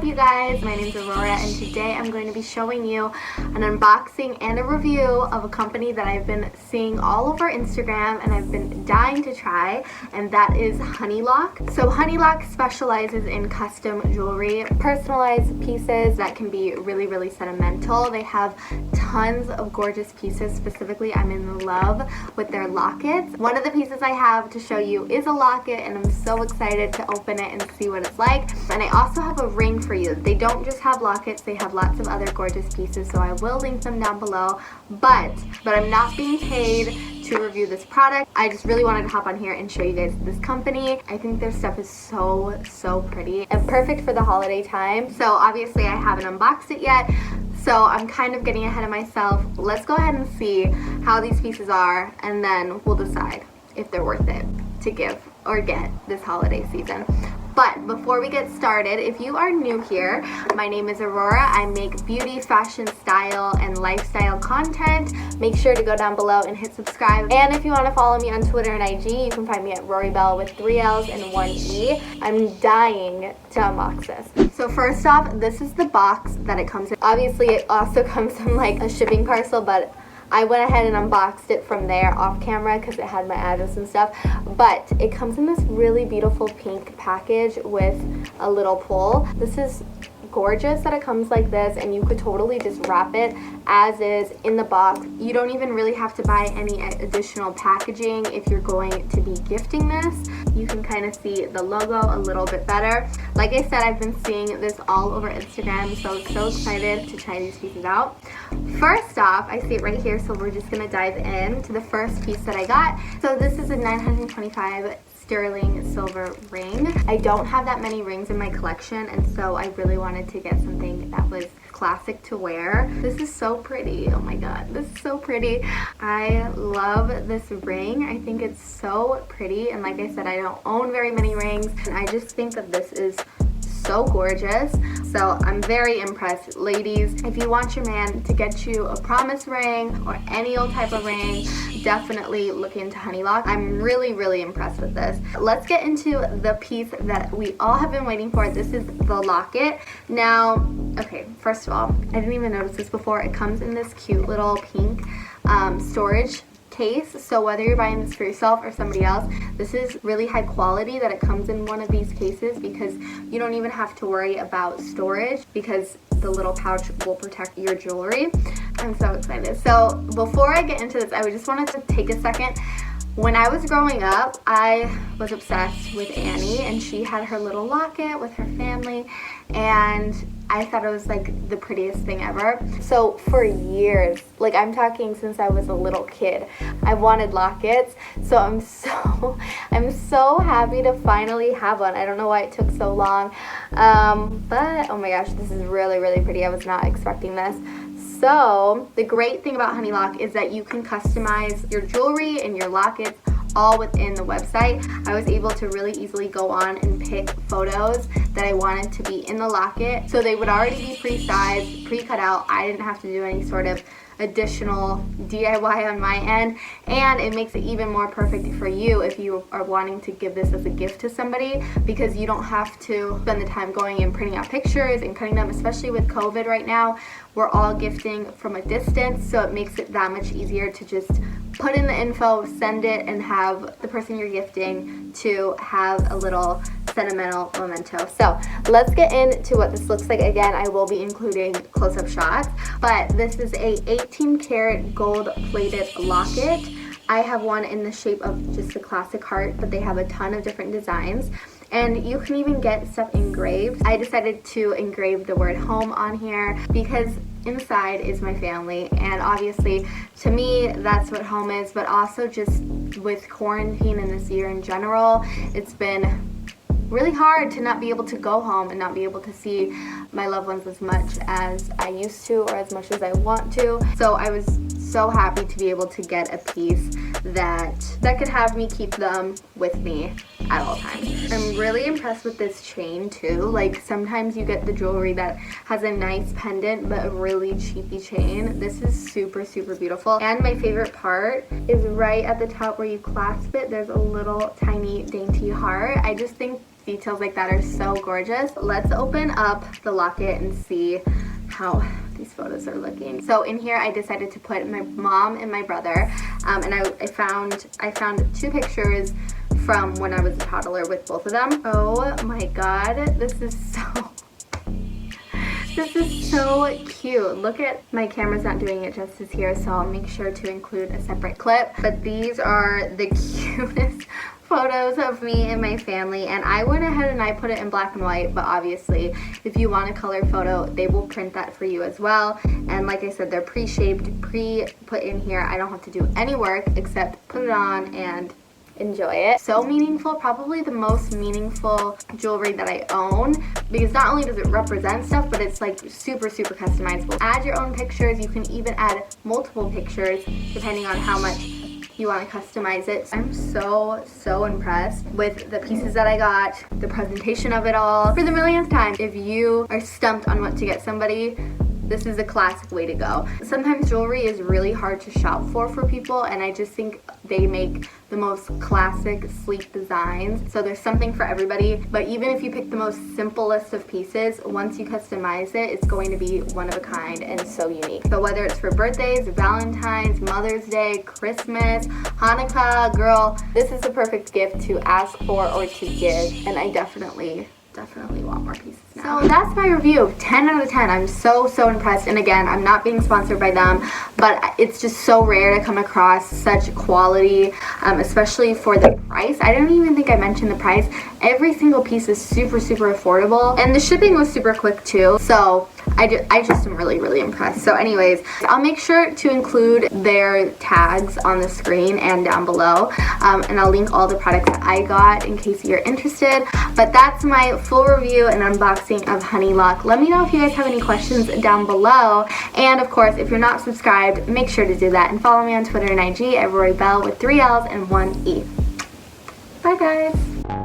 up, you guys? My name is Aurora, and today I'm going to be showing you an unboxing and a review of a company that I've been seeing all over Instagram and I've been dying to try, and that is honeylock. So honeylock specializes in custom jewelry, personalized pieces that can be really sentimental. They have tons of gorgeous pieces. Specifically, I'm in love with their lockets. One of the pieces I have to show you is a locket, and I'm so excited to open it and see what it's like. And I also have a ring for you. They don't just have lockets, they have lots of other gorgeous pieces, so I will link them down below. But I'm not being paid to review this product. I just really wanted to hop on here and show you guys this company. I think their stuff is so pretty and perfect for the holiday time. So obviously I haven't unboxed it yet, so I'm kind of getting ahead of myself. Let's go ahead and see how these pieces are, and then we'll decide if they're worth it to give or get this holiday season. But before we get started, if you are new here, my name is Aurora. I make beauty, fashion, style, and lifestyle content. Make sure to go down below and hit subscribe. And if you want to follow me on Twitter and IG, you can find me at RoryBell with 3 L's and 1 E. I'm dying to unbox this. So first off, this is the box that it comes in. Obviously, it also comes in like a shipping parcel, but I went ahead and unboxed it from there off camera because it had my address and stuff. But it comes in this really beautiful pink package with a little pull. This is gorgeous that it comes like this, and you could totally just wrap it as is in the box. You don't even really have to buy any additional packaging if you're going to be gifting this. You can kind of see the logo a little bit better. Like I said, I've been seeing this all over Instagram, so excited to try these pieces out. First off, I see it right here, so we're just gonna dive in to the first piece that I got. So this is a 925 sterling silver ring. I don't have that many rings in my collection, and so I really wanted to get something that was classic to wear. This is so pretty. Oh my god, this is so pretty. I love this ring. I think it's so pretty, and like I said, I don't own very many rings, and I just think that this is so gorgeous. So I'm very impressed. Ladies, if you want your man to get you a promise ring or any old type of ring, definitely look into honeylock. I'm really impressed with this. Let's get into the piece that we all have been waiting for. This is the locket. Now, okay, first of all, I didn't even notice this before. It comes in this cute little pink storage case, so whether you're buying this for yourself or somebody else, this is really high quality that it comes in one of these cases, because you don't even have to worry about storage because the little pouch will protect your jewelry. I'm so excited. So before I get into this, I just wanted to take a second. When I was growing up, I was obsessed with Annie, and she had her little locket with her family, and I thought it was like the prettiest thing ever. So for years, like I'm talking since I was a little kid, I wanted lockets. So I'm so happy to finally have one. I don't know why it took so long, but oh my gosh, this is really pretty. I was not expecting this. So the great thing about honeylock is that you can customize your jewelry and your lockets all within the website. I was able to really easily go on and pick photos that I wanted to be in the locket. So they would already be pre-sized, pre-cut out. I didn't have to do any sort of additional DIY on my end, and it makes it even more perfect for you if you are wanting to give this as a gift to somebody, because you don't have to spend the time going and printing out pictures and cutting them, especially with COVID right now. We're all gifting from a distance, so it makes it that much easier to just put in the info, send it, and have the person you're gifting to have a little sentimental memento. So let's get into what this looks like. Again, I will be including close-up shots, but this is a 18 karat gold plated locket. I have one in the shape of just a classic heart, but they have a ton of different designs, and you can even get stuff engraved. I decided to engrave the word home on here because inside is my family, and obviously to me that's what home is, but also just with quarantine and this year in general, it's been really hard to not be able to go home and not be able to see my loved ones as much as I used to or as much as I want to. So I was so happy to be able to get a piece that could have me keep them with me at all times. I'm really impressed with this chain too. Like sometimes you get the jewelry that has a nice pendant but a really cheapy chain. This is super beautiful. And my favorite part is right at the top where you clasp it, there's a little tiny dainty heart. I just think details like that are so gorgeous. Let's open up the locket and see how these photos are looking. So in here I decided to put my mom and my brother, and I found 2 pictures from when I was a toddler with both of them. Oh my god, this is so cute. Look at, my camera's not doing it justice here, so I'll make sure to include a separate clip. But these are the cutest photos of me and my family, and I went ahead and I put it in black and white, but obviously if you want a color photo, they will print that for you as well. And like I said, they're pre-shaped, pre-put in here. I don't have to do any work except put it on and enjoy it. So meaningful, probably the most meaningful jewelry that I own, because not only does it represent stuff, but it's like super customizable. Add your own pictures. You can even add multiple pictures depending on how much you want to customize it. I'm so impressed with the pieces that I got, the presentation of it all. For the millionth time, if you are stumped on what to get somebody, this is a classic way to go. Sometimes jewelry is really hard to shop for people, and I just think they make the most classic, sleek designs. So there's something for everybody, but even if you pick the most simplest of pieces, once you customize it, it's going to be one of a kind and so unique. So whether it's for birthdays, Valentine's, Mother's Day, Christmas, Hanukkah, girl, this is the perfect gift to ask for or to give, and I definitely want more pieces now. So that's my review. 10 out of 10. I'm so impressed. And again, I'm not being sponsored by them, but it's just so rare to come across such quality, especially for the price. I don't even think I mentioned the price. Every single piece is super affordable, and the shipping was super quick too. So I just am really impressed. So anyways, I'll make sure to include their tags on the screen and down below, and I'll link all the products that I got in case you're interested. But that's my full review and unboxing of honeylock. Let me know if you guys have any questions down below, and of course, if you're not subscribed, make sure to do that, and follow me on Twitter and IG at Rory Bell with 3 L's and 1 E. Bye guys.